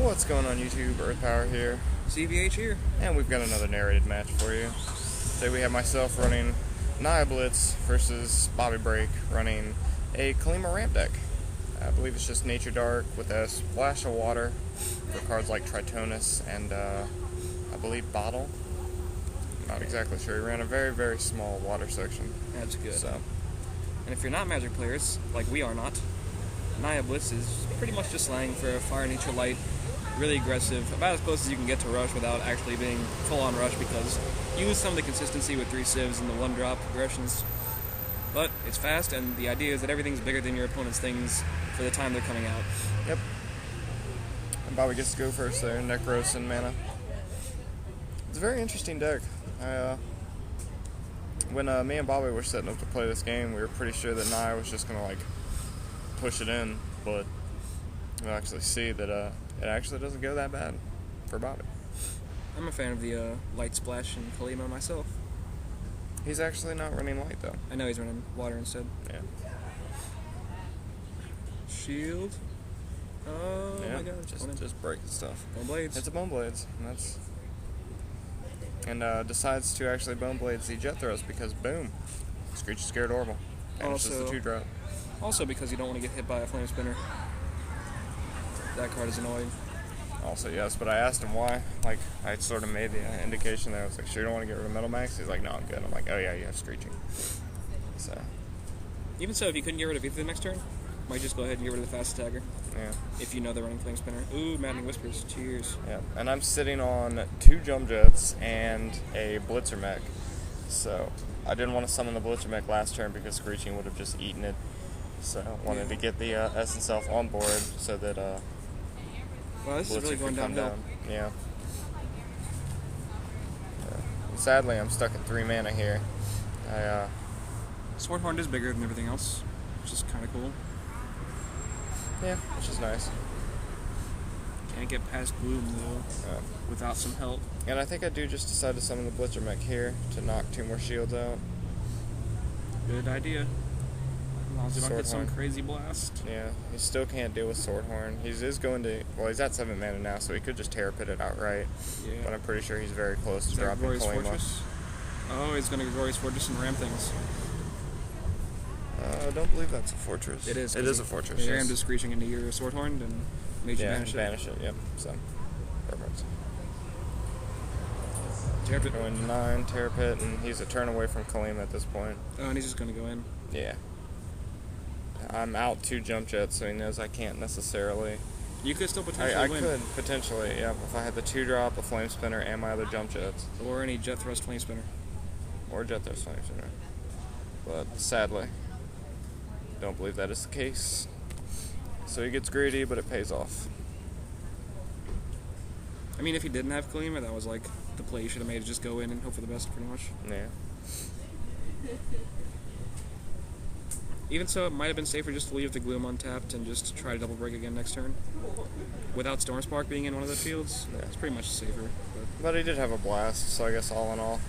What's going on YouTube? EarthP0w3R here. CVH here. And we've got another narrated match for you. Today we have myself running Naya Blitz versus Bobby Break running a Kalima ramp deck. I believe it's just Nature Dark with a splash of water for cards like Tritonus and I believe Bottle. Not exactly sure. He ran a very, very small water section. That's good. So, and if you're not Magic players, like we are not, Naya Blitz is pretty much just slang for Fire Nature Light. Really aggressive, about as close as you can get to Rush without actually being full-on Rush, because you lose some of the consistency with 3 civs and the 1-drop progressions. But it's fast, and the idea is that everything's bigger than your opponent's things for the time they're coming out. Yep. And Bobby gets to go first there, Necros and mana. It's a very interesting deck. When me and Bobby were setting up to play this game, we were pretty sure that Naya was just going to push it in, but we'll actually see that it actually doesn't go that bad for Bobby. I'm a fan of the Light Splash and Kalima myself. He's actually not running light though. I know he's running water instead. Yeah. Shield. Oh yeah, my god. Just breaking stuff. Bone Blades. It's a Bone Blades. And decides to actually Bone Blades the Jet Throws because boom. Screech is scared Orbital. And it's just a 2-drop. Also because you don't want to get hit by a Flame Spinner. That card is annoying. Also, yes, but I asked him why. I sort of made the indication there. I was like, sure you don't want to get rid of Metal Max? He's like, no, I'm good. I'm like, oh yeah, you have Screeching. So. Even so, if you couldn't get rid of either the next turn, might just go ahead and get rid of the Fast Attacker. Yeah. If you know they're running Flame Spinner. Ooh, Maddening Whispers. Cheers. Yeah, and I'm sitting on 2 Jump Jets and a Blitzer mech. So, I didn't want to summon the Blitzer mech last turn because Screeching would have just eaten it. So, I wanted to get the Essence Self on board so that wow, this Blitzer is really going downhill. down. Yeah. Sadly, I'm stuck at 3 mana here. Swordhorn is bigger than everything else, which is kind of cool. Yeah, which is nice. Can't get past Gloom, though, without some help. And I think I do just decide to summon the Blitzer mech here to knock 2 more shields out. Good idea. As long as you don't get some crazy blast. Yeah, he still can't deal with Swordhorn. He's going to... Well, he's at 7 mana now, so he could just Terrapit it outright. Yeah. But I'm pretty sure he's very close to dropping Kalima. Oh, he's going to Glorious Fortress and ram things. I don't believe that's a fortress. It is. It is a fortress, yes. Rammed is Screeching into your Swordhorn and made you banish it. Yep. So, perfect. Terrapit. Going to 9, Terrapit, and he's a turn away from Kalima at this point. Oh, and he's just going to go in. Yeah. I'm out 2 Jump Jets, so he knows I can't necessarily... You could still potentially I win. could, potentially, yeah. If I had the 2-drop, a Flame Spinner, and my other Jump Jets. Or any Jet Thrust Flame Spinner. Or Jet Thrust Flame Spinner. But, sadly, don't believe that is the case. So he gets greedy, but it pays off. I mean, if he didn't have Kalima, that was like the play you should have made, to just go in and hope for the best, pretty much. Yeah. Even so, it might have been safer just to leave the Gloom untapped and just try to double break again next turn. Without Stormspark being in one of the fields, yeah. It's pretty much safer. But he did have a blast, so I guess all in all.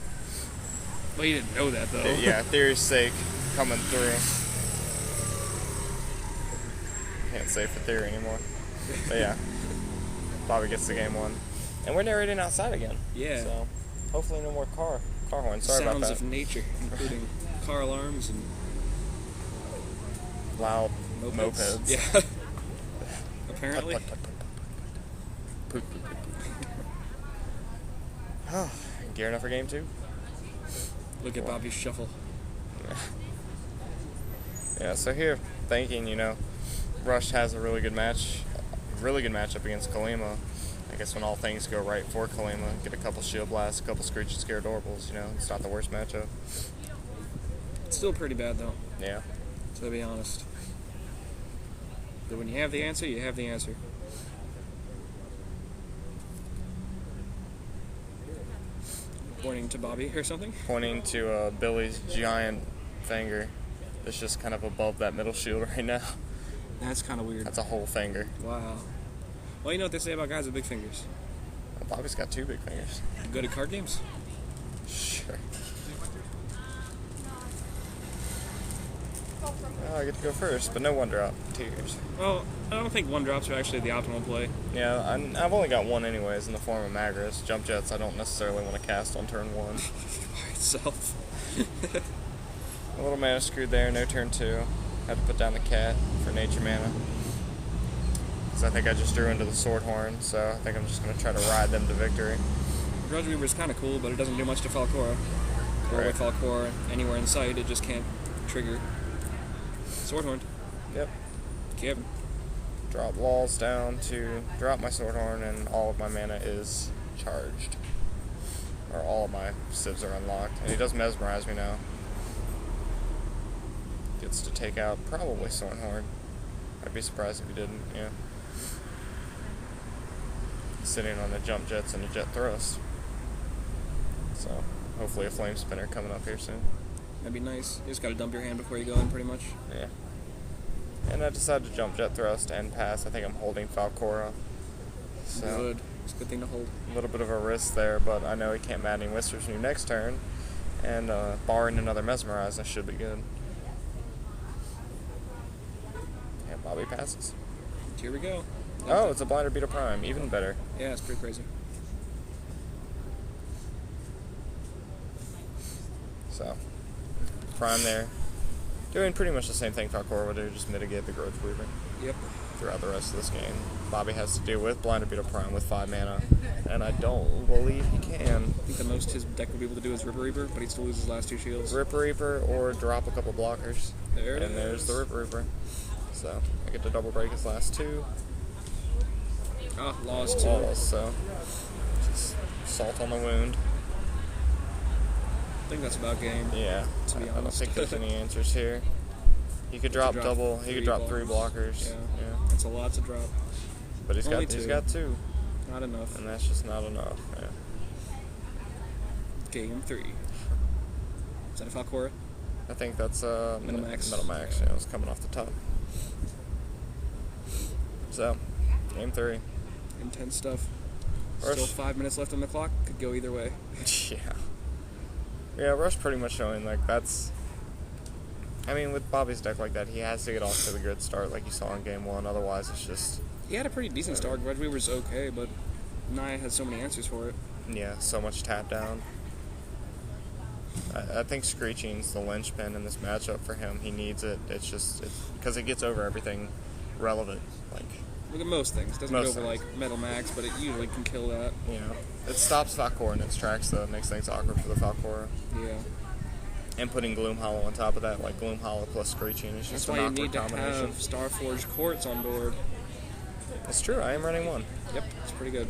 Well, you didn't know that, though. Yeah, theory's sake, coming through. Can't say for theory anymore. But yeah, Bobby gets the game 1. And we're narrating outside again. Yeah. So, hopefully no more car horns. Sorry about that. Sounds of nature, including car alarms and... loud mopeds. Yeah. Apparently. Gearing up for game 2. Look at Bobby's shuffle. Yeah, so here, thinking, Rush has a really good matchup against Kalima. I guess when all things go right for Kalima, get a couple Shield Blasts, a couple Screech and Scared Orbals, it's not the worst matchup. It's still pretty bad, though. Yeah. To be honest. But when you have the answer, you have the answer. Pointing to Bobby or something? Pointing to Billy's giant finger that's just kind of above that middle shield right now. That's kind of weird. That's a whole finger. Wow. Well, you know what they say about guys with big fingers. Well, Bobby's got 2 big fingers. Good at card games? Sure. Oh, I get to go first, but no one drop. 2 years. Well, I don't think one drops are actually the optimal play. Yeah, I've only got one anyways in the form of Magris. Jump Jets I don't necessarily want to cast on turn 1. By itself. A little mana screwed there, no turn 2. Had to put down the cat for nature mana. Because I think I just drew into the Swordhorn, so I think I'm just going to try to ride them to victory. Grudge Weaver is kind of cool, but it doesn't do much to Falcora. Or Right. with Falcora anywhere in sight, it just can't trigger. Swordhorn. Yep. Kevin. Drop walls down to drop my Swordhorn, and all of my mana is charged. Or all of my civs are unlocked. And he does mesmerize me now. Gets to take out probably Swordhorn. I'd be surprised if he didn't, yeah. Sitting on the Jump Jets and a Jet Thrust. So, hopefully a Flame Spinner coming up here soon. That'd be nice. You just gotta dump your hand before you go in, pretty much. Yeah. And I decided to jump Jet Thrust and pass. I think I'm holding Falcora. So, Good. It's a good thing to hold. a little bit of a risk there, but I know he can't Maddening Whispers me next turn. And barring another Mesmerize, I should be good. And Bobby passes. Here we go. Oh, it's a Blinder Beetle Prime. Even better. Yeah, it's pretty crazy. So, Prime there. Doing pretty much the same thing Falcora would do, just mitigate the Growth Weaver Yep. throughout the rest of this game. Bobby has to deal with Blinder Beetle Prime with 5 mana, and I don't believe he can. I think the most his deck would be able to do is Ripper Reaper, but he still loses his last 2 shields. Ripper Reaper or drop a couple blockers. There it and there's is. the Ripper Reaper. So, I get to double break his last 2. Ah, lost 2. Lost, so just salt on the wound. I think that's about game. Yeah, To be I don't honest. think there's any answers here. He could drop double. He could drop 3 blockers. Yeah. Yeah. That's a lot to drop. But he's Only got 2, Not enough. and that's just not enough. Yeah. Game 3. Is that a Falcora? I think that's Middle max. Middle max. Yeah, it was coming off the top. So, game 3. Intense stuff. Rush. Still 5 minutes left on the clock. Could go either way. Yeah. Yeah, Rush pretty much showing like that's. I mean, with Bobby's deck like that, he has to get off to the good start, like you saw in game 1. Otherwise, it's just He had a pretty decent start. Grudge Weaver's okay, but Naya has so many answers for it. yeah, so much tap down. I think Screeching's the linchpin in this matchup for him. He needs it. It's because it gets over everything relevant. Like, Look at most things. Doesn't Most go over things. like Metal Max, but it usually can kill that. you know, it stops Falcora in its tracks though. It makes things awkward for the Falcora. Yeah. And putting Gloom Hollow on top of that, like Gloom Hollow plus Screeching, is That's just why an you awkward need to combination. have Starforged Quartz on board. It's true. I am running 1. Yep, it's pretty good.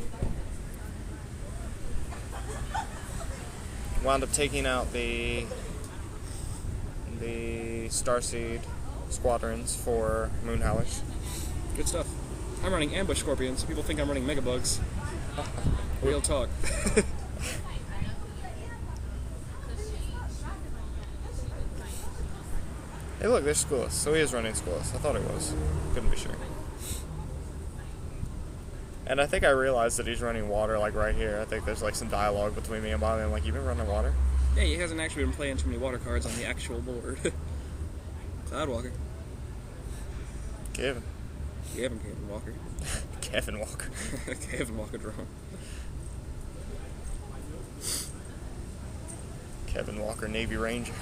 Wound up taking out the Starseed squadrons for Moonhowlers. Good stuff. I'm running Ambush Scorpions. People think I'm running Megabugs. Real talk. Hey, look, there's Schoolless. So he is running Schoolless. I thought he was. Couldn't be sure. And I think I realized that he's running water, like right here. I think there's like some dialogue between me and Bobby. I'm like, you've been running water? Yeah, he hasn't actually been playing too many water cards on the actual board. Cloudwalker. Kevin. Kevin Walker. Kevin Walker. Kevin Walker drone. Kevin Walker, Navy Ranger.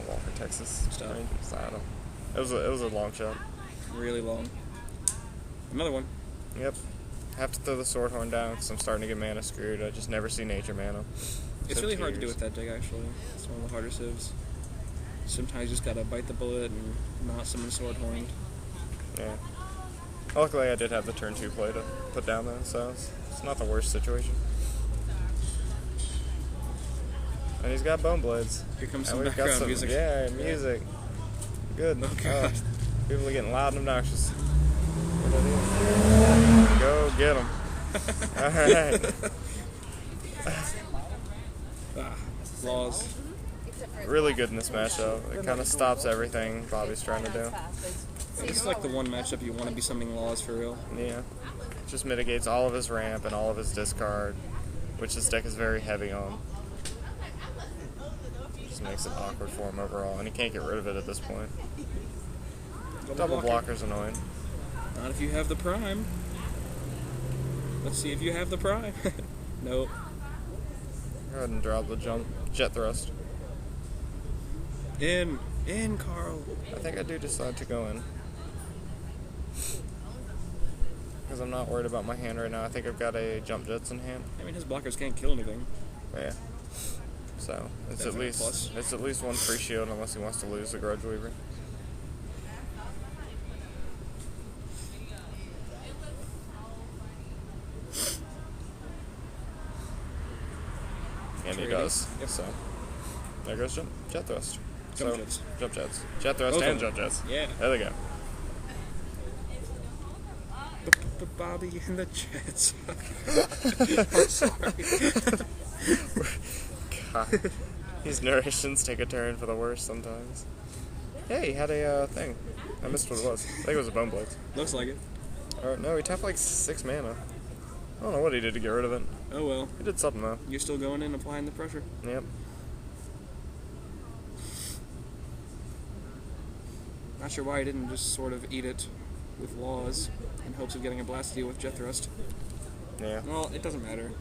Walker, Texas Stop. Rangers. I don't know. It was a long shot. Really long. Another one. Yep. Have to throw the Swordhorn down because I'm starting to get mana screwed. I just never see nature mana. It's So really hard to do tears. with that deck, actually. It's one of the harder civs. Sometimes you just gotta bite the bullet and not summon Swordhorn. Yeah. Luckily, I did have the turn 2 play to put down though, so it's not the worst situation. And he's got Bone Blades. Here comes And some we've got background some, music. yeah, music. Good. Oh, God. People are getting loud and obnoxious. What do? Go get them. All right. Laws. Really good in this matchup. It kind of stops everything Bobby's trying to do. This is like the one matchup you want to be summoning laws for real. Yeah. Just mitigates all of his ramp and all of his discard, which this deck is very heavy on. just makes it awkward for him overall, and he can't get rid of it at this point. Double blocker's annoying. Not if you have the prime. Let's see if you have the prime. Nope. Go ahead and drop the jump. Jet thrust. In, Carl. I think I do decide to go in. Because I'm not worried about my hand right now. I think I've got a jump jets in hand. I mean, his blockers can't kill anything. Yeah. So it's That's at a least plus. it's at least one free shield unless he wants to lose the Grudge Weaver. And he does. Yep. So there goes jet thrust. Jump jets. Jump jets. Jet thrust Both and of them. jump jets. Yeah. There they go. Bobby and the Jets. I'm sorry. God. These narrations take a turn for the worse sometimes. Yeah, he had a thing. I missed what it was. I think it was a Bone Blitz. Looks like it. Or no, he tapped like 6 mana. I don't know what he did to get rid of it. Oh well. He did something though. You're still going in, applying the pressure. Yep. Not sure why he didn't just sort of eat it with laws in hopes of getting a blast deal with Jet Thrust. Yeah. Well, it doesn't matter.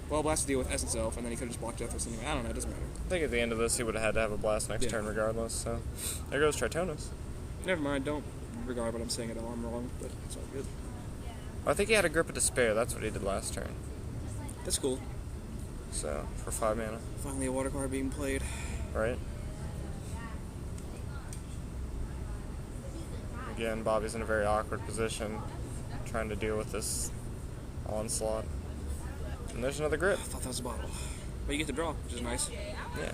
Well, blast deal with Essence Elf, and then he could have just blocked Jet Thrust anyway. I don't know, it doesn't matter. I think at the end of this he would have had to have a blast next turn regardless, so there goes Tritonus. Never mind, don't regard what I'm saying at all. I'm wrong, but it's all good. I think he had a Grip of Despair, that's what he did last turn. That's cool. So, for 5 mana. Finally a water card being played. Right? Again, Bobby's in a very awkward position, trying to deal with this onslaught. And there's another grip. I thought that was a bottle. But you get to draw, which is nice. Yeah.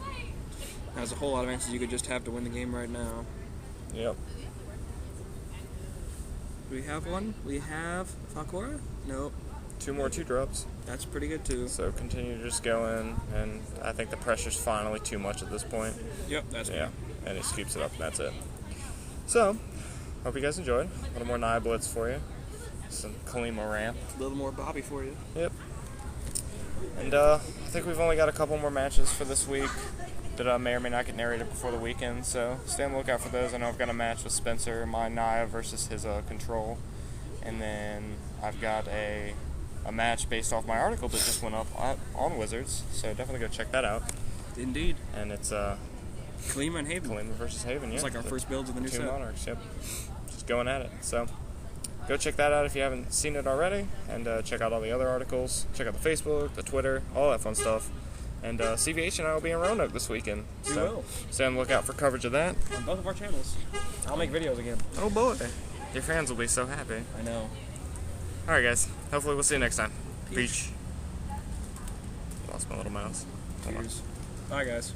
There's a whole lot of answers you could just have to win the game right now. Yep. Do we have one? We have Falcora? Nope. 2 more 2-drops. That's pretty good too. So continue to just go in, and I think the pressure's finally too much at this point. Yep, that's Yeah, and he scoops it up, and that's it. So, hope you guys enjoyed. A little more Naya Blitz for you. Some Kalima ramp. a little more Bobby for you. Yep. And I think we've only got a couple more matches for this week that may or may not get narrated before the weekend, so stay on the lookout for those. I know I've got a match with Spencer, my Naya versus his Control, and then I've got a match based off my article that just went up on Wizards, so definitely go check that out. Indeed. And it's Kalima and Haven. Kalima versus Haven, yeah. It's like our first builds of the new two set. Monarchs, yep. Just going at it. So go check that out if you haven't seen it already, and check out all the other articles. Check out the Facebook, the Twitter, all that fun stuff. And CVH and I will be in Roanoke this weekend. We So will. stay on the lookout for coverage of that. On both of our channels. I'll make videos again. Oh boy. Your fans will be so happy. I know. Alright guys, hopefully we'll see you next time. Peace. Lost my little mouse. Cheers. Bye guys.